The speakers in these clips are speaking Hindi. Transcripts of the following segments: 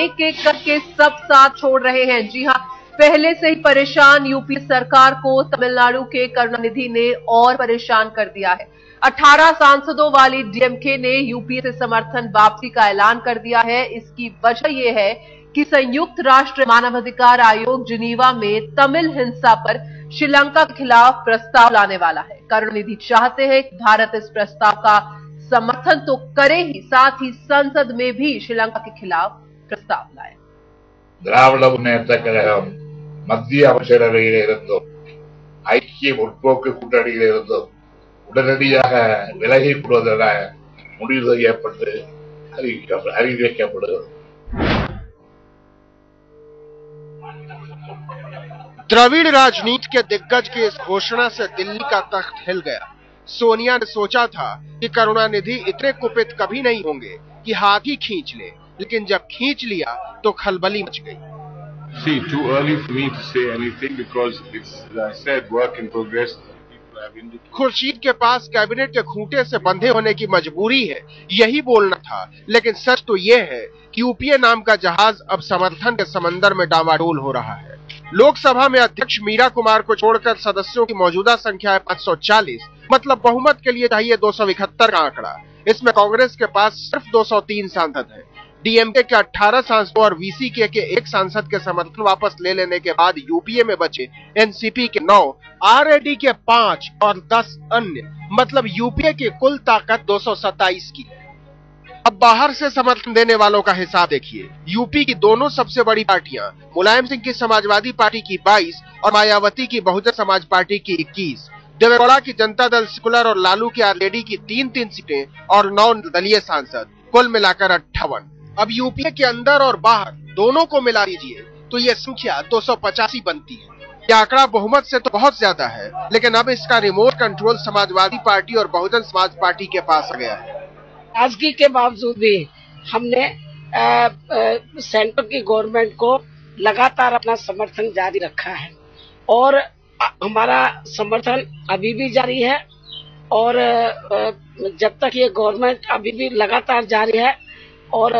एक एक करके सब साथ छोड़ रहे हैं। जी हां, पहले से ही परेशान यूपी सरकार को तमिलनाडु के करुणानिधि ने और परेशान कर दिया है। 18 सांसदों वाली डीएमके ने यूपीए से समर्थन वापसी का ऐलान कर दिया है। इसकी वजह यह है कि संयुक्त राष्ट्र मानवाधिकार आयोग जिनीवा में तमिल हिंसा पर श्रीलंका के खिलाफ प्रस्ताव लाने वाला है। करुणानिधि चाहते हैं कि भारत इस प्रस्ताव का समर्थन तो करे ही, साथ ही संसद में भी श्रीलंका के खिलाफ प्रस्ताव लाए। திராவிட முன்னேற்ற கழகம் மத்திய அமைச்சரவையில் இருந்தும் ஐக்கிய முற்போக்கு கூட்டணியில் இருந்தும் உடனடியாக விலகிக் கொள்வதென முடிவு செய்யப்பட்டு அறிவிக்கப்படுகிறது। द्रविड़ राजनीति के दिग्गज की इस घोषणा से दिल्ली का तख्त हिल गया। सोनिया ने सोचा था कि करुणानिधि इतने कुपित कभी नहीं होंगे कि हाथ ही खींच ले, लेकिन जब खींच लिया तो खलबली मच गई। See, too early for me to say anything because it's, as I said, work in progress. Khurshid के पास कैबिनेट के खूंटे से बंधे होने की मजबूरी है, यही बोलना था। लेकिन सच तो यह है कि यूपीए नाम का जहाज अब समर्थन के समंदर में डामाडोल हो रहा है। लोकसभा में अध्यक्ष मीरा कुमार को छोड़कर सदस्यों की मौजूदा संख्या है 540, मतलब बहुमत के लिए चाहिए 271 का आंकड़ा। इसमें कांग्रेस के पास सिर्फ 203 सांसद हैं। डीएमके के 18 सांसदों और वीसीके के एक सांसद के समर्थन वापस ले लेने के बाद यूपीए में बचे एनसीपी के 9, आरएडी के 5 और 10 अन्य, मतलब यूपीए की कुल ताकत 227 की। अब बाहर से समर्थन देने वालों का हिसाब देखिए। यूपी की दोनों सबसे बड़ी पार्टियां, मुलायम सिंह की समाजवादी पार्टी की 22 और मायावती की बहुजन समाज पार्टी की 21, देवेगौड़ा की जनता दल सेकुलर और लालू की आरजेडी की 3-3 सीटें और 9 दलीय सांसद, कुल मिलाकर 58। अब यूपीए के अंदर और बाहर दोनों को मिला दीजिए तो ये संख्या 285 बनती है। यह आंकड़ा बहुमत से तो बहुत ज्यादा है, लेकिन अब इसका रिमोट कंट्रोल समाजवादी पार्टी और बहुजन समाज पार्टी के पास आ गया है। नाराजगी के बावजूद भी हमने सेंटर की गवर्नमेंट को लगातार अपना समर्थन जारी रखा है और हमारा समर्थन अभी भी जारी है और जब तक ये गवर्नमेंट अभी भी लगातार जारी है और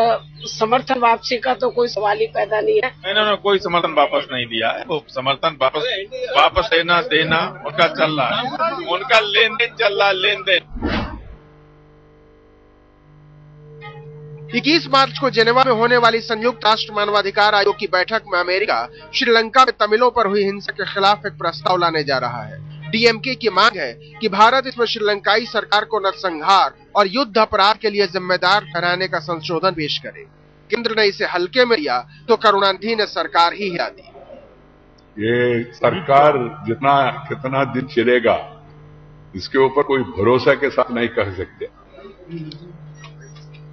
समर्थन वापसी का तो कोई सवाल ही पैदा नहीं है। नहीं, कोई समर्थन वापस नहीं दिया है। वो समर्थन वापस देना उनका चल रहा है, उनका लेन देन चल रहा है, लेन देन। 21 मार्च को जेनेवा में होने वाली संयुक्त राष्ट्र मानवाधिकार आयोग की बैठक में अमेरिका श्रीलंका में तमिलों पर हुई हिंसा के खिलाफ एक प्रस्ताव लाने जा रहा है। डीएमके की मांग है कि भारत इसमें श्रीलंकाई सरकार को नरसंहार और युद्ध अपराध के लिए जिम्मेदार ठहराने का संशोधन पेश करे। केंद्र ने इसे हल्के में लिया तो करुणानिधि ने सरकार ही हिला दी। ये सरकार कितना दिन चलेगा इसके ऊपर कोई भरोसा के साथ नहीं कह सकते।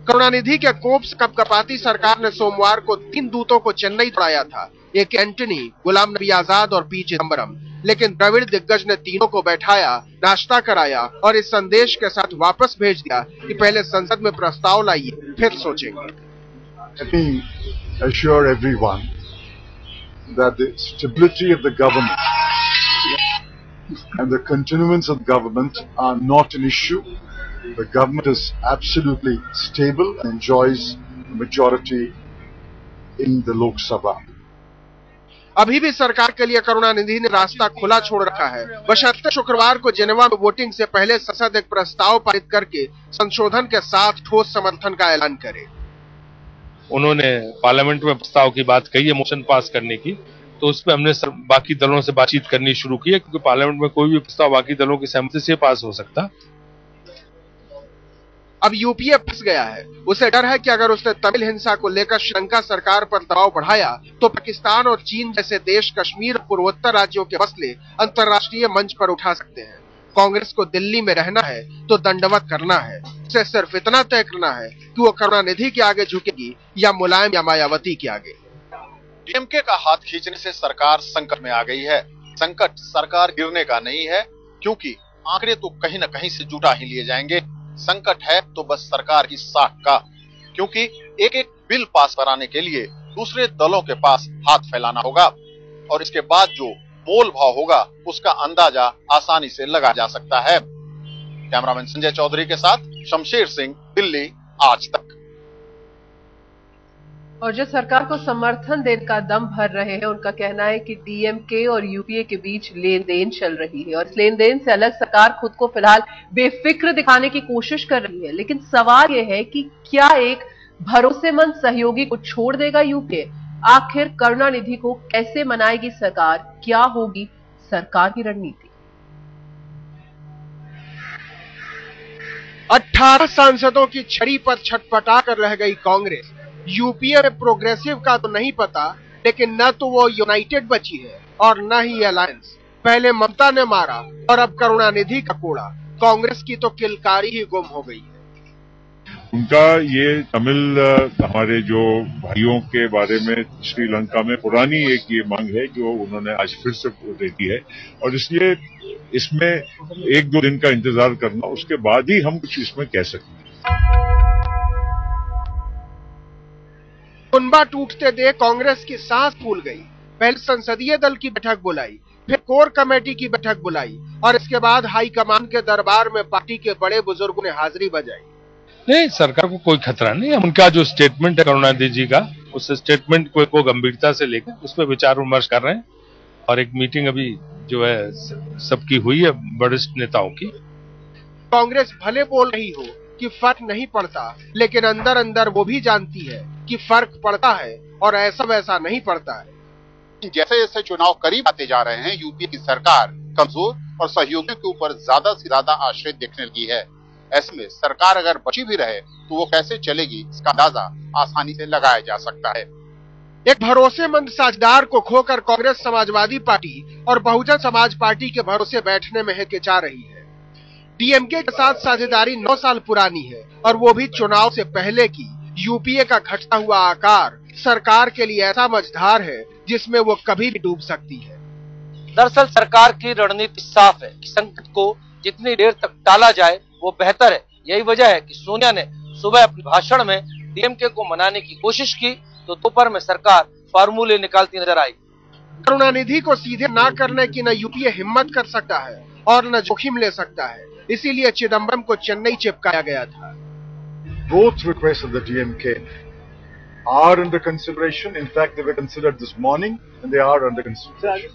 करुणानिधि के कोप से कपकपाती सरकार ने सोमवार को 3 दूतों को चेन्नई दौड़ाया था, एक एंटनी, गुलाम नबी आजाद और पी चिदम्बरम। लेकिन द्रविड़ दिग्गज ने तीनों को बैठाया, नाश्ता कराया और इस संदेश के साथ वापस भेज दिया कि पहले संसद में प्रस्ताव लाइए, फिर सोचेंगे। Let me assure everyone that the stability of the government and the continuance of government are not an issue. The government is absolutely stable and enjoys a majority in the Lok Sabha. अभी भी सरकार के लिए करुणानिधि ने रास्ता खुला छोड़ रखा है, बशर्ते शुक्रवार को जेनेवा में वोटिंग से पहले संसद एक प्रस्ताव पारित करके संशोधन के साथ ठोस समर्थन का ऐलान करे। उन्होंने पार्लियामेंट में प्रस्ताव की बात कही है मोशन पास करने की, तो उस पर हमने बाकी दलों से बातचीत करनी शुरू की है, क्योंकि पार्लियामेंट में कोई भी प्रस्ताव बाकी दलों की सहमति से पास हो सकता। अब यूपीए फंस गया है। उसे डर है कि अगर उसने तमिल हिंसा को लेकर श्रीलंका सरकार पर दबाव बढ़ाया तो पाकिस्तान और चीन जैसे देश कश्मीर और पूर्वोत्तर राज्यों के मसले अंतर्राष्ट्रीय मंच पर उठा सकते हैं। कांग्रेस को दिल्ली में रहना है तो दंडवत करना है। उसे सिर्फ इतना तय करना है कि वो करुणानिधि के आगे झुकेगी या मुलायम या मायावती के आगे। डीएमके का हाथ खींचने से सरकार संकट में आ गई है। संकट सरकार गिरने का नहीं है, क्योंकि आंकड़े तो कहीं न कहीं से जुटा ही लिए जाएंगे। संकट है तो बस सरकार की साख का, क्योंकि एक एक बिल पास कराने के लिए दूसरे दलों के पास हाथ फैलाना होगा और इसके बाद जो मोल भाव होगा उसका अंदाजा आसानी से लगा जा सकता है। कैमरामैन संजय चौधरी के साथ शमशेर सिंह, दिल्ली, आज तक। और जो सरकार को समर्थन देने का दम भर रहे हैं, उनका कहना है कि डीएमके और यूपीए के बीच लेन देन चल रही है और इस लेन देन से अलग सरकार खुद को फिलहाल बेफिक्र दिखाने की कोशिश कर रही है। लेकिन सवाल यह है कि क्या एक भरोसेमंद सहयोगी को छोड़ देगा यूपीए? आखिर करुणानिधि को कैसे मनाएगी सरकार? क्या होगी सरकार की रणनीति? 18 सांसदों की छड़ी पर छटपटा कर रह गई कांग्रेस। यूपीए में प्रोग्रेसिव का तो नहीं पता, लेकिन न तो वो यूनाइटेड बची है और न ही अलायंस। पहले ममता ने मारा और अब करुणानिधि का कोड़ा। कांग्रेस की तो किलकारी ही गुम हो गई है। उनका ये तमिल हमारे जो भाइयों के बारे में श्रीलंका में पुरानी एक ये मांग है जो उन्होंने आज फिर से दे दी है और इसलिए इसमें 1-2 दिन का इंतजार करना, उसके बाद ही हम कुछ इसमें कह सकते हैं। कुनबा टूटते देख कांग्रेस की सांस फूल गई। पहले संसदीय दल की बैठक बुलाई, फिर कोर कमेटी की बैठक बुलाई और इसके बाद हाईकमान के दरबार में पार्टी के बड़े बुजुर्गों ने हाजिरी बजाई। नहीं, सरकार को कोई खतरा नहीं है। उनका जो स्टेटमेंट है करुणानिधि जी का, उस स्टेटमेंट को गंभीरता से लेकर उस पर विचार विमर्श कर रहे हैं और एक मीटिंग अभी जो है सबकी हुई है वरिष्ठ नेताओं की। कांग्रेस भले बोल रही हो कि फर्क नहीं पड़ता, लेकिन अंदर अंदर वो भी जानती है कि फर्क पड़ता है और ऐसा वैसा नहीं पड़ता है। जैसे जैसे चुनाव करीब आते जा रहे हैं, यूपीए की सरकार कमजोर और सहयोगियों के ऊपर ज्यादा से ज्यादा आश्रित दिखने लगी है। ऐसे में सरकार अगर बची भी रहे तो वो कैसे चलेगी, इसका अंदाजा आसानी से लगाया जा सकता है। एक भरोसेमंद साझेदार को खोकर कांग्रेस समाजवादी पार्टी और बहुजन समाज पार्टी के भरोसे बैठने में हिचकिचा रही है। डीएमके के साथ साझेदारी 9 साल पुरानी है और वो भी चुनाव से पहले की। यूपीए का घटता हुआ आकार सरकार के लिए ऐसा मझधार है जिसमें वो कभी भी डूब सकती है। दरअसल सरकार की रणनीति साफ है कि संकट को जितनी देर तक टाला जाए वो बेहतर है। यही वजह है कि सोनिया ने सुबह अपने भाषण में डीएमके को मनाने की कोशिश की तो दोपहर में सरकार फार्मूले निकालती नजर आई। करुणानिधि को सीधे ना करने की न यूपीए हिम्मत कर सकता है और न जोखिम ले सकता है, इसीलिए चिदम्बरम को चेन्नई चिपकाया गया था। Both requests of the DMK are under consideration. In fact, they were considered this morning and they are under consideration.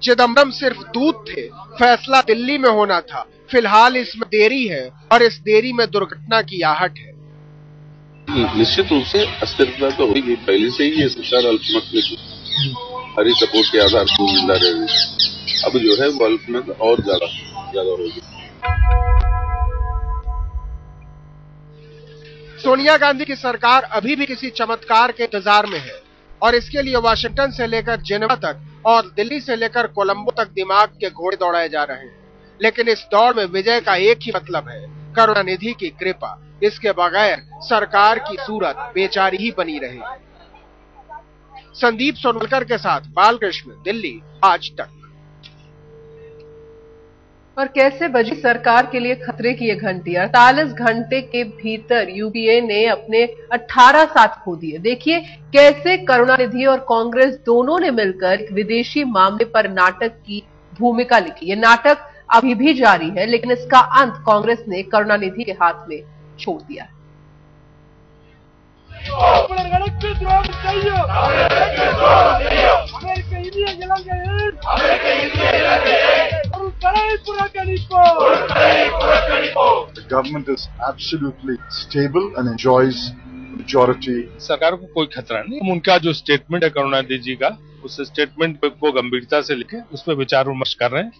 Chidambaram सिर्फ दूत थे, फैसला दिल्ली में होना था। फिलहाल इसमें देरी है और इस देरी में दुर्घटना की आहट है। निश्चित रूप से अस्थिरता तो होगी, पहले से ही ये सरकार अल्पमत में हरी सपोर्ट के आधार पर जिंदा रहेगी। अब जो है वो अल्पमत और ज्यादा होगी। सोनिया गांधी की सरकार अभी भी किसी चमत्कार के इंतजार में है और इसके लिए वाशिंगटन से लेकर जिनेवा तक और दिल्ली से लेकर कोलंबो तक दिमाग के घोड़े दौड़ाए जा रहे हैं। लेकिन इस दौड़ में विजय का एक ही मतलब है, करुणानिधि की कृपा। इसके बगैर सरकार की सूरत बेचारी ही बनी रहेगी। संदीप सोनवलकर के साथ बालकृष्ण, दिल्ली, आज तक। और कैसे बजी सरकार के लिए खतरे की ये घंटी? 48 घंटे के भीतर यूपीए ने अपने 18 साथ खो दिए। देखिए कैसे करुणानिधि और कांग्रेस दोनों ने मिलकर विदेशी मामले पर नाटक की भूमिका लिखी। ये नाटक अभी भी जारी है, लेकिन इसका अंत कांग्रेस ने करुणानिधि के हाथ में छोड़ दिया है। The government is absolutely stable and enjoys majority. सरकार को कोई खतरा नहीं। उनका जो स्टेटमेंट है करुणानिधि जी का, उस स्टेटमेंट को गंभीरता से लेकर उस पर विचार विमर्श कर रहे हैं।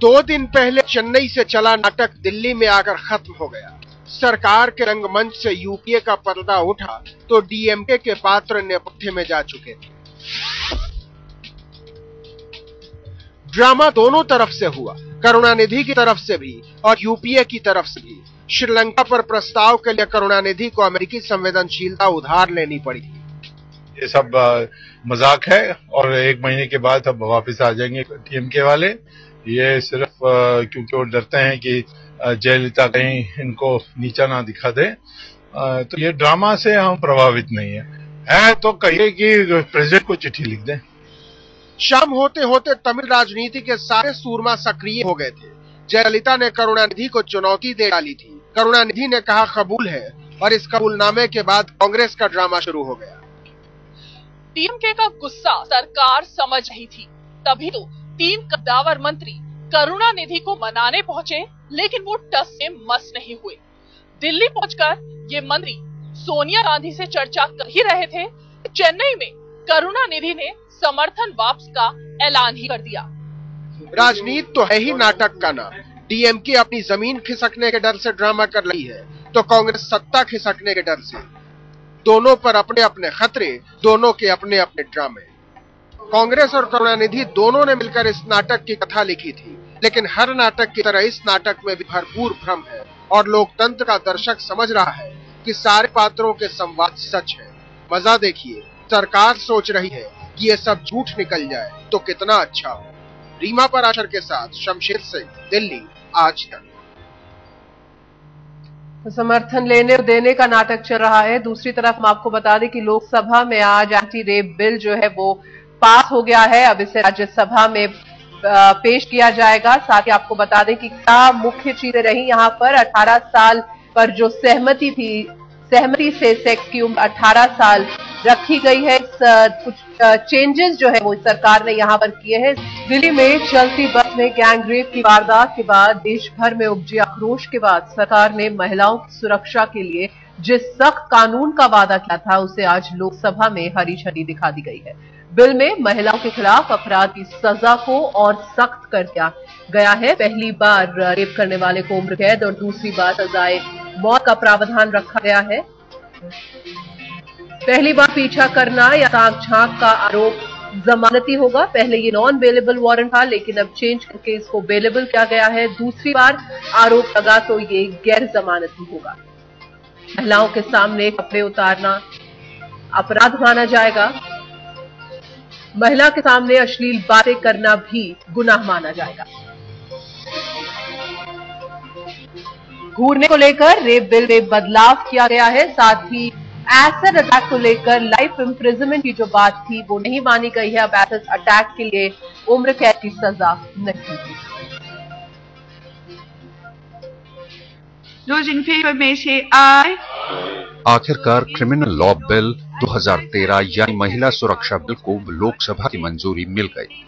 2 दिन पहले चेन्नई से चला नाटक दिल्ली में आकर खत्म हो गया। सरकार के रंगमंच से यूपीए का पर्दा उठा तो डीएमके के पात्र नेपथ्य में जा चुके थे। ड्रामा दोनों तरफ से हुआ, करुणानिधि की तरफ से भी और यूपीए की तरफ से भी। श्रीलंका पर प्रस्ताव के लिए करुणानिधि को अमेरिकी संवेदनशीलता उधार लेनी पड़ी। ये सब मजाक है और 1 महीने के बाद अब वापस आ जाएंगे डीएमके वाले। ये सिर्फ क्योंकि वो डरते हैं कि जयललिता कहीं इनको नीचा ना दिखा दे, तो ये ड्रामा से हम प्रभावित नहीं है तो कहिए कि प्रेसिडेंट को चिट्ठी लिख दें। शाम होते होते तमिल राजनीति के सारे सूरमा सक्रिय हो गए थे। जयललिता ने करुणानिधि को चुनौती दे डाली थी। करुणानिधि ने कहा कबूल है और इस कबूलनामे के बाद कांग्रेस का ड्रामा शुरू हो गया। डीएमके का गुस्सा सरकार समझ रही थी, तभी तो 3 कद्दावर मंत्री करुणानिधि को मनाने पहुंचे, लेकिन वो टस से मस नहीं हुए। दिल्ली पहुंचकर ये मंत्री सोनिया गांधी से चर्चा कर ही रहे थे, चेन्नई में करुणानिधि ने समर्थन वापस का ऐलान ही कर दिया। राजनीति तो है ही नाटक का नाम। डीएमके अपनी जमीन खिसकने के डर से ड्रामा कर रही है, तो कांग्रेस सत्ता खिसकने के डर से। दोनों पर अपने अपने खतरे, दोनों के अपने अपने ड्रामे। कांग्रेस और करुणानिधि दोनों ने मिलकर इस नाटक की कथा लिखी थी, लेकिन हर नाटक की तरह इस नाटक में भी भरपूर भ्रम है और लोकतंत्र का दर्शक समझ रहा है कि सारे पात्रों के संवाद सच है। मजा देखिए, सरकार सोच रही है कि ये सब झूठ निकल जाए तो कितना अच्छा हो। रीमा पराशर के साथ शमशेर सिंह, दिल्ली, आज तक। तो समर्थन लेने और देने का नाटक चल रहा है। दूसरी तरफ हम आपको बता दें कि लोकसभा में आज एंटी रेप बिल जो है वो पास हो गया है। अब इसे राज्यसभा में पेश किया जाएगा। साथ ही आपको बता दें कि क्या मुख्य चीजें रही यहाँ पर। 18 साल पर जो सहमति थी, सहमति से सेक्स की उम्र 18 साल रखी गई है। कुछ चेंजेस जो है वो सरकार ने यहाँ पर किए हैं। दिल्ली में चलती बस में गैंग रेप की वारदात के बाद देश भर में उपजे आक्रोश के बाद सरकार ने महिलाओं की सुरक्षा के लिए जिस सख्त कानून का वादा किया था उसे आज लोकसभा में हरी झंडी दिखा दी गई है। बिल में महिलाओं के खिलाफ अपराध की सजा को और सख्त कर दिया गया है। पहली बार रेप करने वाले को उम्र कैद और दूसरी बार सजाए मौत का प्रावधान रखा गया है। पहली बार पीछा करना या ताक झांक का आरोप जमानती होगा। पहले ये नॉन बेलेबल वारंट था, लेकिन अब चेंज करके इसको बेलेबल किया गया है। दूसरी बार आरोप लगा तो ये गैर जमानती होगा। महिलाओं के सामने कपड़े उतारना अपराध माना जाएगा। महिला के सामने अश्लील बातें करना भी गुनाह माना जाएगा। घूरने को लेकर रेप बिल में बदलाव किया गया है। साथ ही एसिड अटैक को लेकर लाइफ इम्प्रिजनमेंट की जो बात थी वो नहीं मानी गई है। अब एसिड अटैक के लिए उम्र कैद की सजा नहीं थी। Those in favor may say aye. आखिरकार क्रिमिनल लॉ बिल 2013 यानी महिला सुरक्षा बिल को लोकसभा की मंजूरी मिल गई।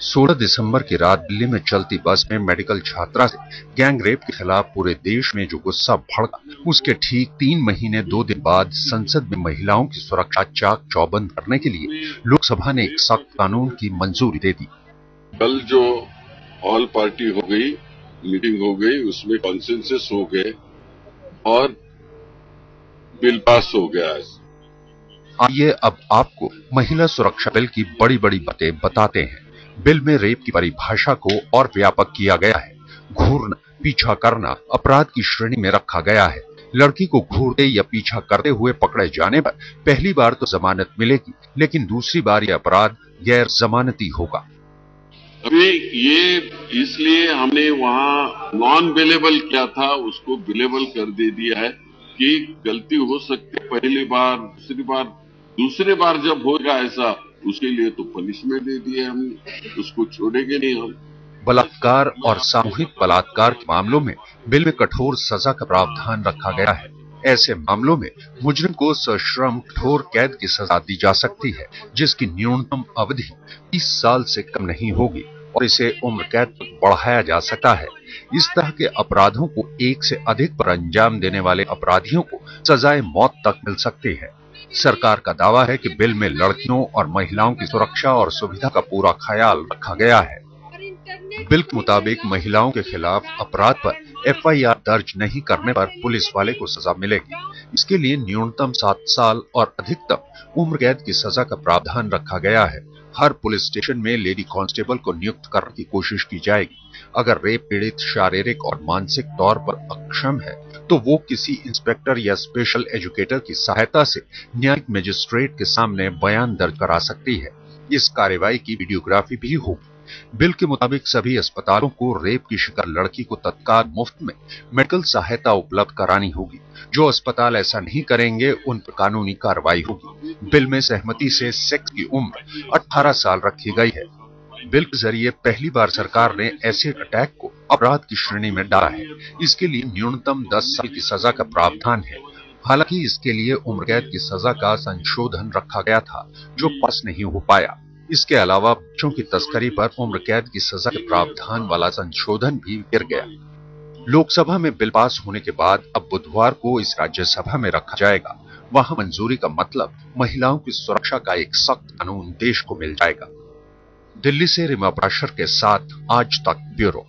16 दिसंबर की रात दिल्ली में चलती बस में मेडिकल छात्रा से गैंग रेप के खिलाफ पूरे देश में जो गुस्सा भड़का, उसके ठीक 3 महीने 2 दिन बाद संसद में महिलाओं की सुरक्षा चाक चौबंद करने के लिए लोकसभा ने एक सख्त कानून की मंजूरी दे दी। कल जो ऑल पार्टी हो गई, मीटिंग हो गई, उसमें कॉन्सेंसस हो गए और बिल पास हो गया है। आइए अब आपको महिला सुरक्षा बिल की बड़ी बड़ी बातें बताते हैं। बिल में रेप की परिभाषा को और व्यापक किया गया है। घूरना, पीछा करना अपराध की श्रेणी में रखा गया है। लड़की को घूरते या पीछा करते हुए पकड़े जाने पर पहली बार तो जमानत मिलेगी, लेकिन दूसरी बार यह अपराध गैर जमानती होगा। अभी ये इसलिए हमने वहाँ नॉन बिलेबल किया था, उसको बिलेबल कर दे दिया है कि गलती हो सकती है पहली बार, दूसरी बार जब होगा ऐसा, उसके लिए तो पनिशमेंट दे दिए हम, उसको छोड़ेंगे नहीं हम। बलात्कार और सामूहिक बलात्कार के मामलों में बिल में कठोर सजा का प्रावधान रखा गया है। ऐसे मामलों में मुजरिम को सश्रम कठोर कैद की सजा दी जा सकती है, जिसकी न्यूनतम अवधि 30 साल से कम नहीं होगी और इसे उम्र कैद तक बढ़ाया जा सकता है। इस तरह के अपराधों को एक से अधिक पर अंजाम देने वाले अपराधियों को सजाए मौत तक मिल सकती है। सरकार का दावा है कि बिल में लड़कियों और महिलाओं की सुरक्षा और सुविधा का पूरा ख्याल रखा गया है। बिल के मुताबिक महिलाओं के खिलाफ अपराध पर FIR दर्ज नहीं करने पर पुलिस वाले को सजा मिलेगी। इसके लिए न्यूनतम 7 साल और अधिकतम उम्र कैद की सजा का प्रावधान रखा गया है। हर पुलिस स्टेशन में लेडी कांस्टेबल को नियुक्त करने की कोशिश की जाएगी। अगर रेप पीड़ित शारीरिक और मानसिक तौर पर अक्षम है तो वो किसी इंस्पेक्टर या स्पेशल एजुकेटर की सहायता से न्यायिक मजिस्ट्रेट के सामने बयान दर्ज करा सकती है। इस कार्रवाई की वीडियोग्राफी भी होगी। बिल के मुताबिक सभी अस्पतालों को रेप की शिकार लड़की को तत्काल मुफ्त में मेडिकल सहायता उपलब्ध करानी होगी। जो अस्पताल ऐसा नहीं करेंगे उन पर कानूनी कार्रवाई होगी। बिल में सहमति से सेक्स की उम्र 18 साल रखी गई है। बिल के जरिए पहली बार सरकार ने एसिड अटैक को अपराध की श्रेणी में डाला है। इसके लिए न्यूनतम 10 साल की सजा का प्रावधान है। हालांकि इसके लिए उम्र कैद की सजा का संशोधन रखा गया था, जो पास नहीं हो पाया। इसके अलावा बच्चों की तस्करी पर उम्र कैद की सजा के प्रावधान वाला संशोधन भी गिर गया। लोकसभा में बिल पास होने के बाद अब बुधवार को इस राज्यसभा में रखा जाएगा। वहां मंजूरी का मतलब महिलाओं की सुरक्षा का एक सख्त कानून देश को मिल जाएगा। दिल्ली से रीमा पाशर के साथ आज तक ब्यूरो।